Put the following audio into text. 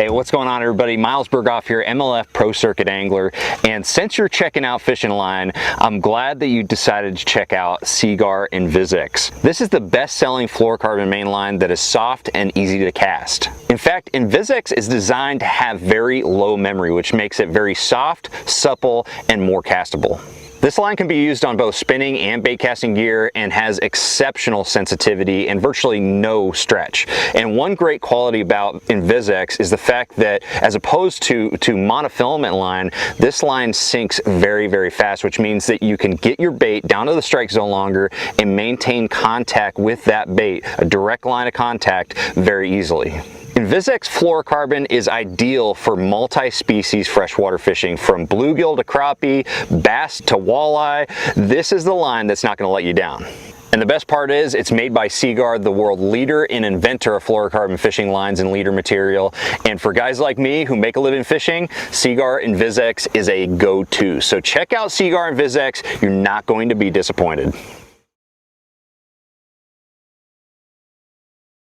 Hey, what's going on everybody? Miles Berghoff here, MLF Pro Circuit Angler, and since you're checking out Fishing Line, I'm glad that you decided to check out Seaguar InvizX. This is the best-selling fluorocarbon mainline that is soft and easy to cast. In fact, INVIZX is designed to have very low memory, which makes it very soft, supple, and more castable. This line can be used on both spinning and bait casting gear and has exceptional sensitivity and virtually no stretch. And one great quality about INVIZX is the fact that as opposed to monofilament line, this line sinks very, very fast, which means that you can get your bait down to the strike zone longer and maintain contact with that bait, a direct line of contact, very easily. INVIZX Fluorocarbon is ideal for multi-species freshwater fishing, from bluegill to crappie, bass to walleye. This is the line that's not going to let you down. And the best part is, it's made by Seaguar, the world leader and inventor of fluorocarbon fishing lines and leader material. And for guys like me who make a living fishing, Seaguar InvizX is a go-to. So check out Seaguar InvizX. You're not going to be disappointed.